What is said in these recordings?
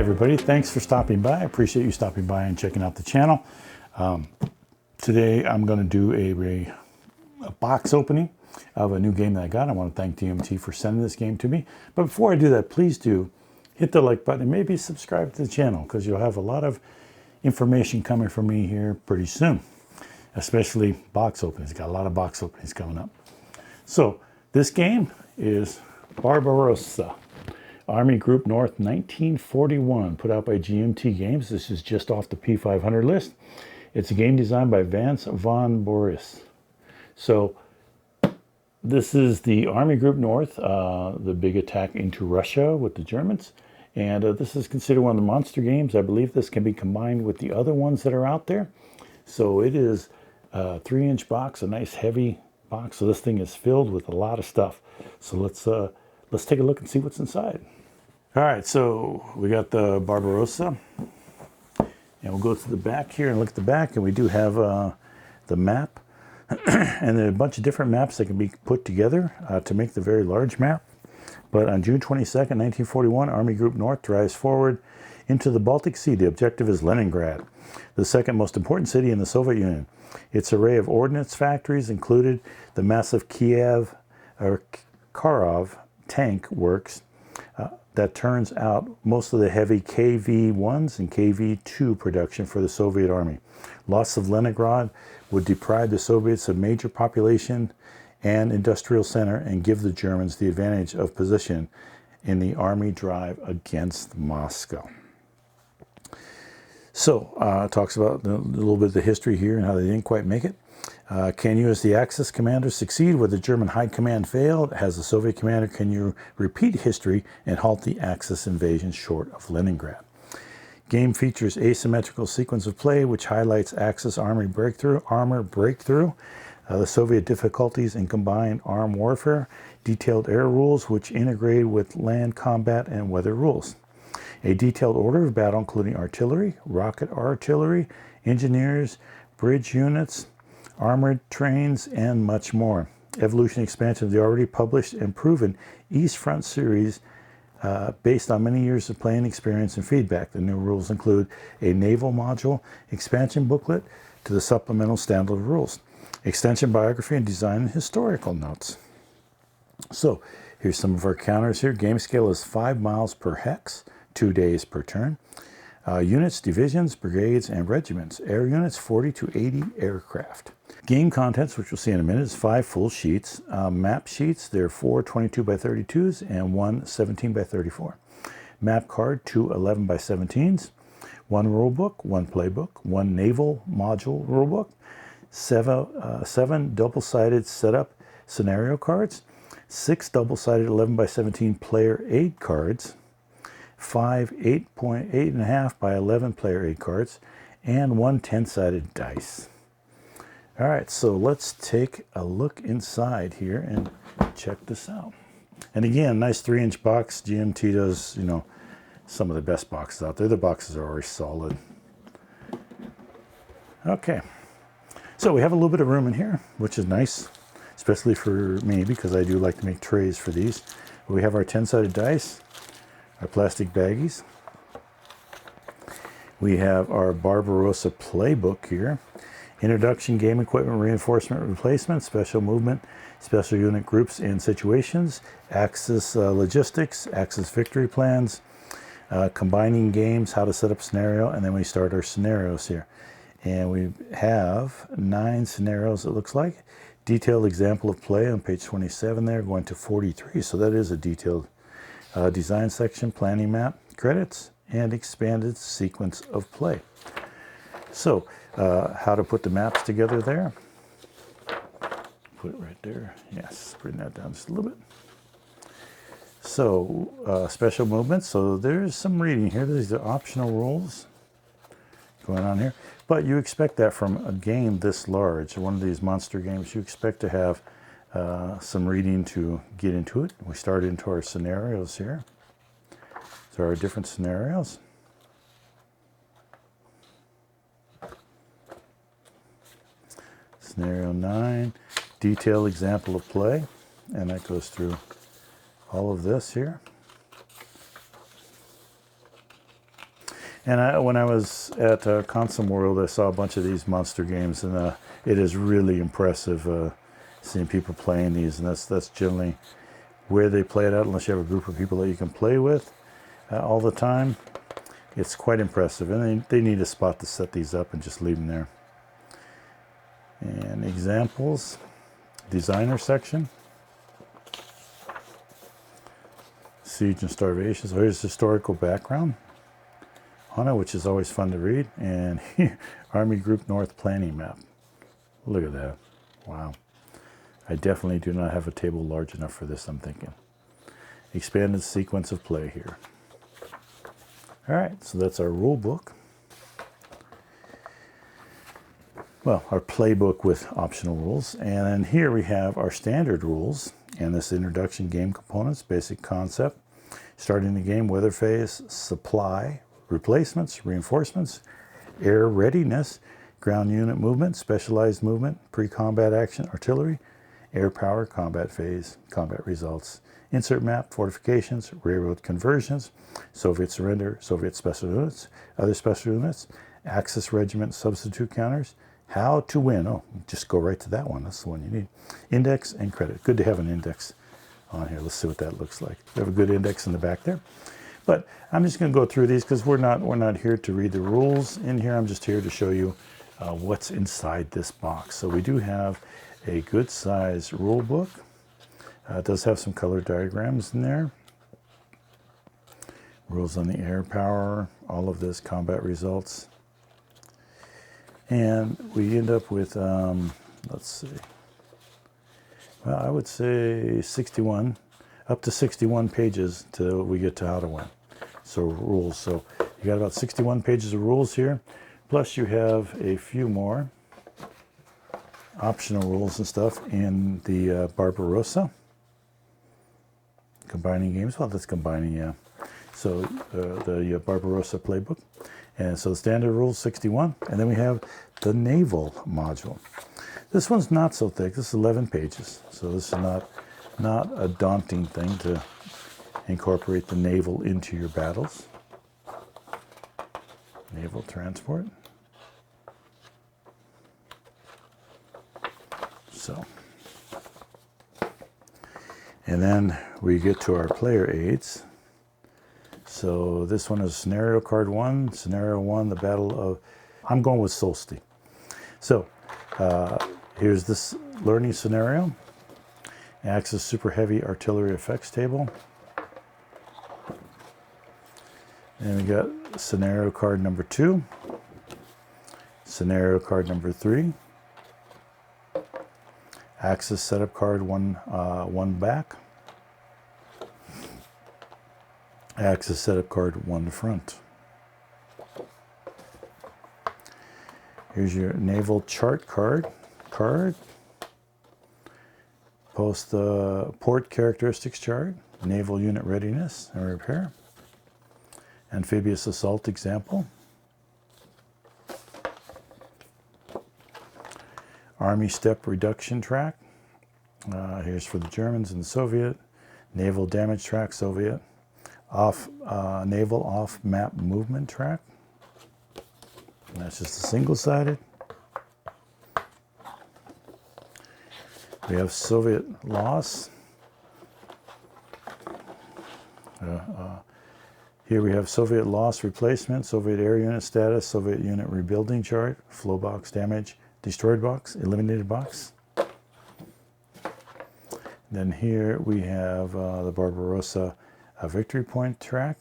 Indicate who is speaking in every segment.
Speaker 1: everybody, thanks for stopping by. I appreciate you stopping by and checking out the channel. Today I'm going to do a box opening of a new game that I got. I want to thank GMT for sending this game to me. But before I do that, please do hit the like button and maybe subscribe to the channel, because you'll have a lot of information coming from me here pretty soon, especially box openings. Got a lot of box openings coming up. So this game is Barbarossa, Army Group North 1941, put out by GMT Games. This is just off the P500 list. It's a game designed by Vance Von Borries. So this is the Army Group North, the big attack into Russia with the Germans. And this is considered one of the monster games. I believe this can be combined with the other ones that are out there. So it is a 3-inch box, a nice heavy box. So this thing is filled with a lot of stuff. So let's take a look and see what's inside. All right, so we got the Barbarossa, and we'll go to the back here and look at the back, and we do have the map, and there are a bunch of different maps that can be put together to make the very large map. But on June 22nd, 1941, Army Group North drives forward into the Baltic Sea. The objective is Leningrad, the second most important city in the Soviet Union. Its array of ordnance factories included the massive Kharkov tank works that turns out most of the heavy KV-1s and KV-2 production for the Soviet Army. Loss of Leningrad would deprive the Soviets of major population and industrial center and give the Germans the advantage of position in the Army drive against Moscow. So it talks about a little bit of the history here and how they didn't quite make it. Can you, as the Axis commander, succeed where the German High Command failed? As the Soviet commander, can you repeat history and halt the Axis invasion short of Leningrad? Game features asymmetrical sequence of play, which highlights Axis armor breakthrough, the Soviet difficulties in combined armed warfare, detailed air rules, which integrate with land combat and weather rules. A detailed order of battle, including artillery, rocket artillery, engineers, bridge units, armored trains, and much more. Evolution expansion of the already published and proven East Front series based on many years of playing experience and feedback. The new rules include a naval module, expansion booklet to the supplemental standard rules, extension biography and design and historical notes. So here's some of our counters here. Game scale is 5 miles per hex, 2 days per turn. Units, divisions, brigades, and regiments. Air units, 40 to 80 aircraft. Game contents, which we'll see in a minute, is 5 full sheets. Map sheets, there are 4 22 by 32s and 1 17 by 34. Map card, 2 11 by 17s. 1 rulebook, 1 playbook, 1 naval module rulebook, 7 double-sided setup scenario cards, 6 double-sided 11 by 17 player aid cards, 5 8.5 by 11 player aid cards, and 1 10-sided dice. All right, so let's take a look inside here and check this out. And again, nice 3-inch box. GMT does, some of the best boxes out there. The boxes are always solid. Okay, so we have a little bit of room in here, which is nice, especially for me, because I do like to make trays for these. We have our 10-sided dice, our plastic baggies. We have our Barbarossa playbook here. Introduction, game equipment, reinforcement, replacement, special movement, special unit groups and situations, Axis logistics, Axis victory plans, combining games, how to set up scenario, and then we start our scenarios here. And we have 9 scenarios, it looks like. Detailed example of play on page 27 there, going to 43. So that is a detailed design section, planning map, credits, and expanded sequence of play. So how to put the maps together there. Put it right there. Yes, bring that down just a little bit. So special movements. So there's some reading here. These are optional rules going on here. But you expect that from a game this large, one of these monster games, you expect to have some reading to get into it. We start into our scenarios here. So our different scenarios. Scenario 9, detailed example of play, and that goes through all of this here. And when I was at Console World, I saw a bunch of these monster games, and it is really impressive seeing people playing these. And that's generally where they play it out, unless you have a group of people that you can play with all the time. It's quite impressive, and they need a spot to set these up and just leave them there. And examples, designer section, Siege and Starvation. So here's historical background on it, which is always fun to read. And Army Group North planning map. Look at that. Wow. I definitely do not have a table large enough for this, I'm thinking. Expanded sequence of play here. All right, so that's our rule book. Well, our playbook with optional rules. And then here we have our standard rules and this introduction game components, basic concept, starting the game, weather phase, supply, replacements, reinforcements, air readiness, ground unit movement, specialized movement, pre-combat action, artillery, air power, combat phase, combat results, insert map, fortifications, railroad conversions, Soviet surrender, Soviet special units, other special units, Axis regiment substitute counters, how to win. Oh, just go right to that one. That's the one you need. Index and credit. Good to have an index on here. Let's see what that looks like. We have a good index in the back there. But I'm just going to go through these because we're not here to read the rules in here. I'm just here to show you what's inside this box. So we do have a good size rule book. It does have some color diagrams in there. Rules on the air power, all of this, combat results. And we end up with, let's see, well, I would say 61, up to 61 pages till we get to how to win. So rules. So you got about 61 pages of rules here. Plus you have a few more optional rules and stuff in the Barbarossa. Combining games. Well, that's combining, yeah. So the Barbarossa playbook. And so the standard rules, 61. And then we have the naval module. This one's not so thick. This is 11 pages. So this is not a daunting thing to incorporate the naval into your battles. Naval transport. So, and then we get to our player aids. So this one is scenario card 1, scenario 1, the battle of, I'm going with Solstice. So here's this learning scenario. Axis super heavy artillery effects table. And we got scenario card number 2, scenario card number 3, Axis setup card one back, Axis setup card 1 front. Here's your naval chart card. Post the port characteristics chart, naval unit readiness and repair, amphibious assault example, Army step reduction track. Here's for the Germans and the Soviet, naval damage track Soviet, naval off map movement track. And that's just a single-sided. We have Soviet loss. Here we have Soviet loss replacement, Soviet air unit status, Soviet unit rebuilding chart, flow box damage, destroyed box, eliminated box. Then here we have the Barbarossa victory point track,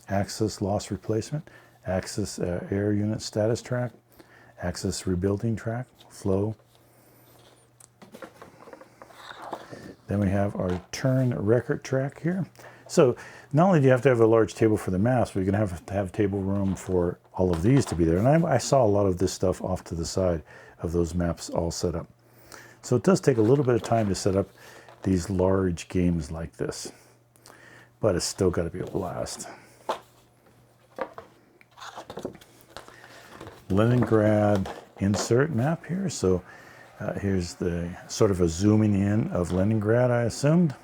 Speaker 1: Axis loss replacement, Axis air unit status track, Axis rebuilding track, flow. Then we have our turn record track here. So not only do you have to have a large table for the maps, but you're going to have table room for all of these to be there. And I saw a lot of this stuff off to the side of those maps all set up. So it does take a little bit of time to set up these large games like this, but it's still got to be a blast. Leningrad insert map here. So here's the sort of a zooming in of Leningrad, I assumed.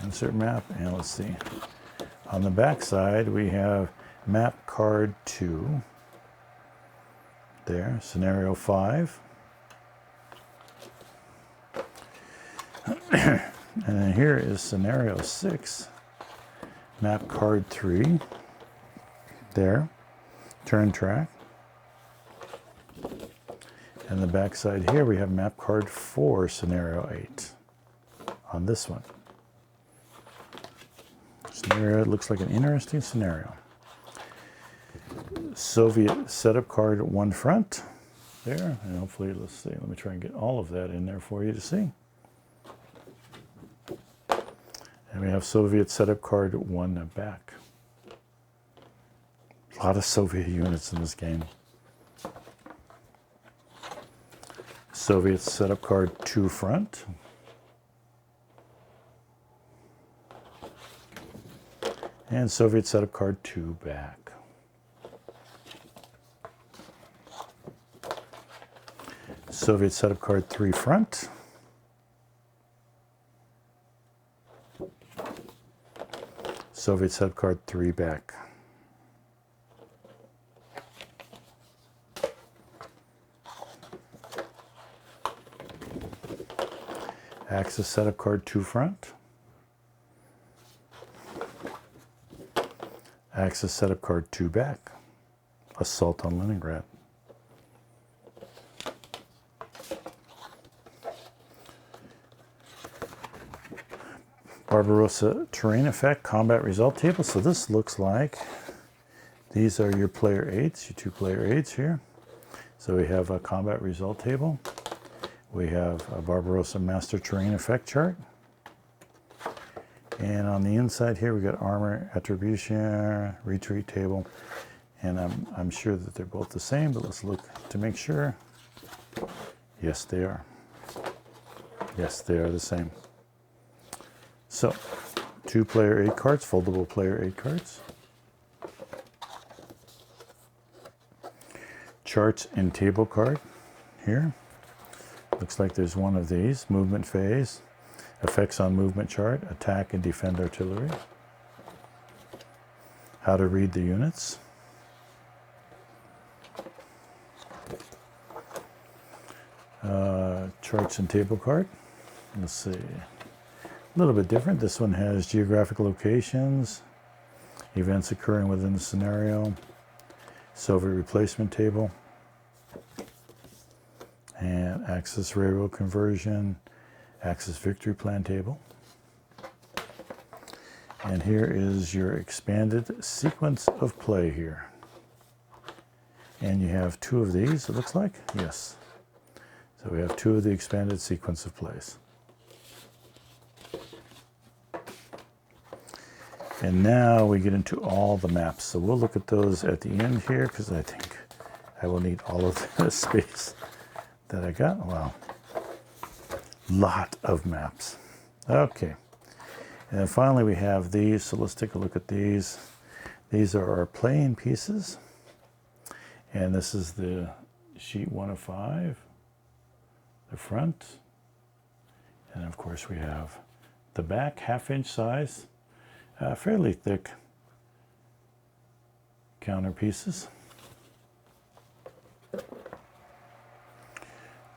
Speaker 1: Insert map, and let's see. On the back side, we have map card 2. There, scenario 5. And then here is scenario 6. Map card 3. There, turn track. And the back side here, we have map card 4, scenario 8. On this one. Scenario, it looks like an interesting scenario. Soviet setup card 1 front there, and hopefully, let's see, let me try and get all of that in there for you to see. And we have Soviet setup card 1 back. A lot of Soviet units in this game. Soviet setup card 2 front. And Soviet setup card 2 back. Soviet setup card 3 front. Soviet setup card 3 back. Axis setup card 2 front. Axis setup card 2 back. Assault on Leningrad. Barbarossa terrain effect, combat result table. So this looks like these are your player 8s, your 2 player 8s here. So we have a combat result table. We have a Barbarossa master terrain effect chart. And on the inside here, we got armor, attribution, retreat table. And I'm sure that they're both the same, but let's look to make sure. Yes, they are. Yes, they are the same. So, 2 player 8 cards, foldable player 8 cards. Charts and table card here. Looks like there's one of these. Movement phase. Effects on movement chart, attack and defend artillery. How to read the units. Charts and table card. Let's see. A little bit different. This one has geographic locations, events occurring within the scenario, Soviet replacement table, and Axis railroad conversion, Axis victory plan table. And here is your expanded sequence of play here. And you have 2 of these, it looks like. Yes. So we have 2 of the expanded sequence of plays. And now we get into all the maps. So we'll look at those at the end here because I think I will need all of the space that I got. Wow. Lot of maps. Okay. And then finally we have these. So let's take a look at these. These are our playing pieces. And this is the sheet 1 of 5, the front. And of course we have the back, 1/2 inch size. Fairly thick counter pieces.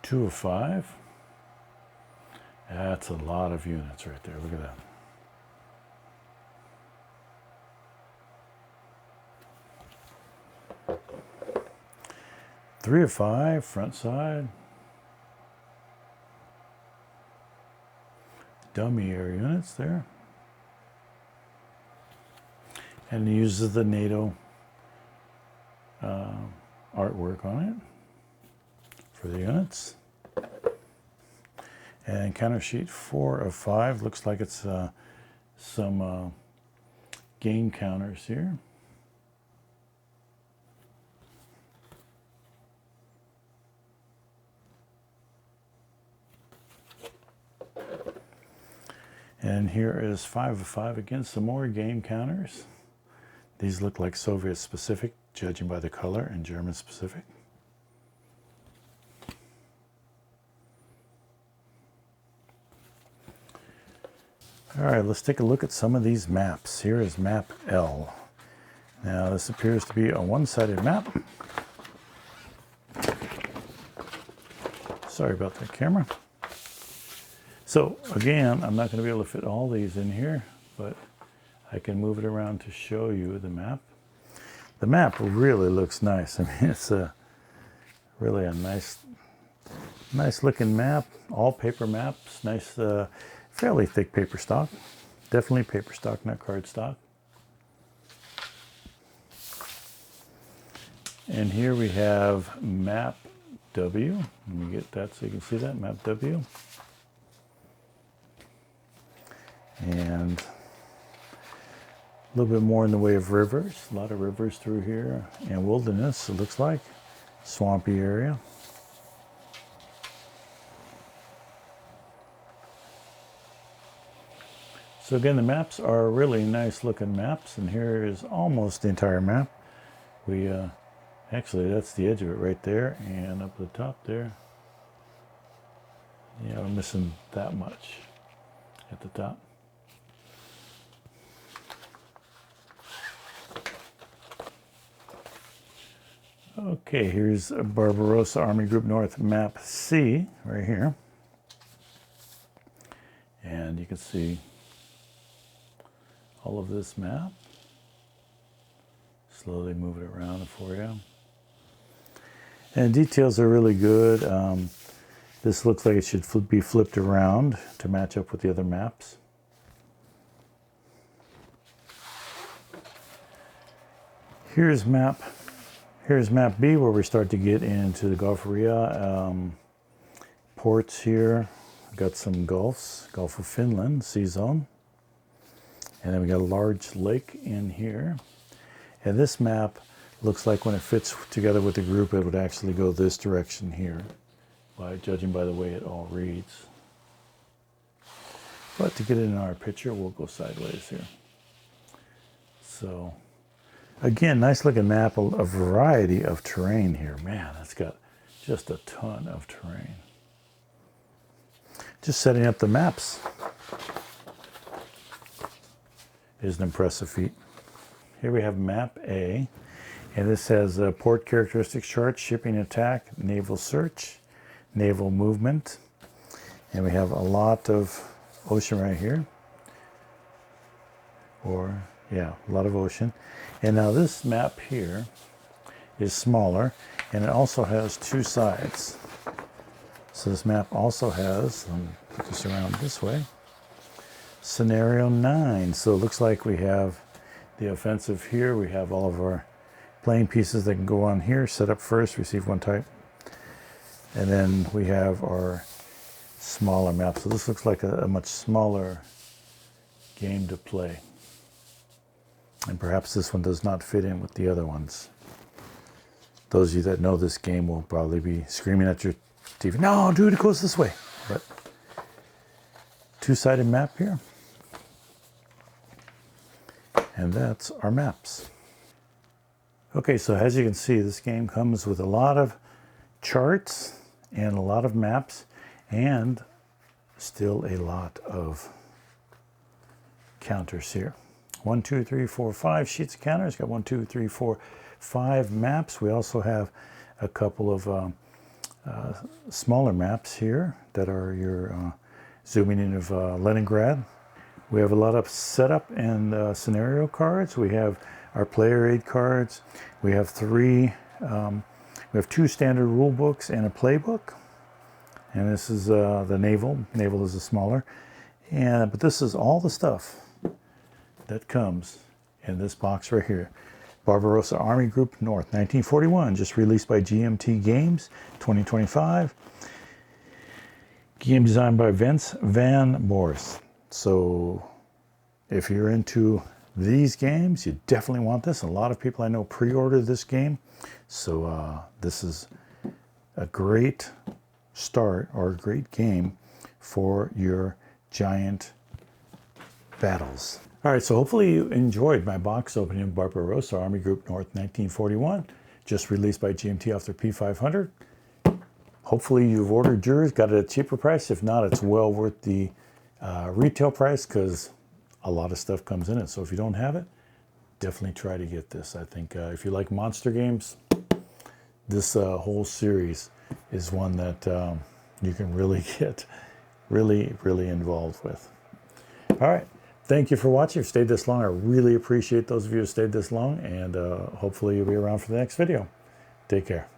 Speaker 1: 2 of 5. That's a lot of units right there. Look at that. 3 of 5, front side. Dummy air units there. And it uses the NATO artwork on it for the units. And counter sheet 4 of 5 looks like it's some game counters here. And here is 5 of 5 again, some more game counters. These look like Soviet specific, judging by the color, and German specific. All right, let's take a look at some of these maps. Here is map L. Now this appears to be a one-sided map. Sorry about that camera. So again, I'm not going to be able to fit all these in here, but I can move it around to show you the map. The map really looks nice. I mean, it's really a nice looking map. All paper maps, nice, fairly thick paper stock. Definitely paper stock, not card stock. And here we have map W. Let me get that so you can see that, map W. And a little bit more in the way of rivers. A lot of rivers through here. And wilderness, it looks like. Swampy area. So again, the maps are really nice looking maps. And here is almost the entire map. We actually, that's the edge of it right there. And up at the top there. Yeah, we're missing that much at the top. Okay, here's Barbarossa Army Group North map C right here. And you can see all of this map. Slowly move it around for you. And details are really good. This looks like it should be flipped around to match up with the other maps. Here's map B, where we start to get into the Gulf of Ria. Ports here. Got some gulfs. Gulf of Finland, sea zone. And then we got a large lake in here. And this map looks like when it fits together with the group, it would actually go this direction here, judging by the way it all reads. But to get it in our picture, we'll go sideways here. So, again, nice looking map, a variety of terrain here. Man, that's got just a ton of terrain. Just setting up the maps is an impressive feat. Here we have map A, and this has port characteristics chart, shipping attack, naval search, naval movement, and we have a lot of ocean right here. Yeah, a lot of ocean. And now this map here is smaller, and it also has two sides. So this map also has, let me put this around this way, scenario 9. So it looks like we have the offensive here. We have all of our playing pieces that can go on here, set up first, receive one type. And then we have our smaller map. So this looks like a much smaller game to play. And perhaps this one does not fit in with the other ones. Those of you that know this game will probably be screaming at your TV, no, dude, it goes this way. But two-sided map here. And that's our maps. Okay, so as you can see, this game comes with a lot of charts and a lot of maps and still a lot of counters here. 1, 2, 3, 4, 5 sheets of counters. Got 1, 2, 3, 4, 5 maps. We also have a couple of smaller maps here that are your zooming in of Leningrad. We have a lot of setup and scenario cards. We have our player aid cards. We have we have 2 standard rule books and a playbook. And this is the naval. Naval is the smaller. But this is all the stuff that comes in this box right here. Barbarossa Army Group North, 1941, just released by GMT Games, 2025. Game designed by Vance Von Borries. So if you're into these games, you definitely want this. A lot of people I know pre-ordered this game. So this is a great start or a great game for your giant battles. All right, so hopefully you enjoyed my box opening of Barbarossa Army Group North 1941, just released by GMT off their P500. Hopefully you've ordered yours, got it at a cheaper price. If not, it's well worth the retail price because a lot of stuff comes in it. So if you don't have it, definitely try to get this. I think if you like monster games, this whole series is one that you can really get really involved with. All right. Thank you for watching. If you stayed this long, I really appreciate those of you who stayed this long, and hopefully you'll be around for the next video. Take care.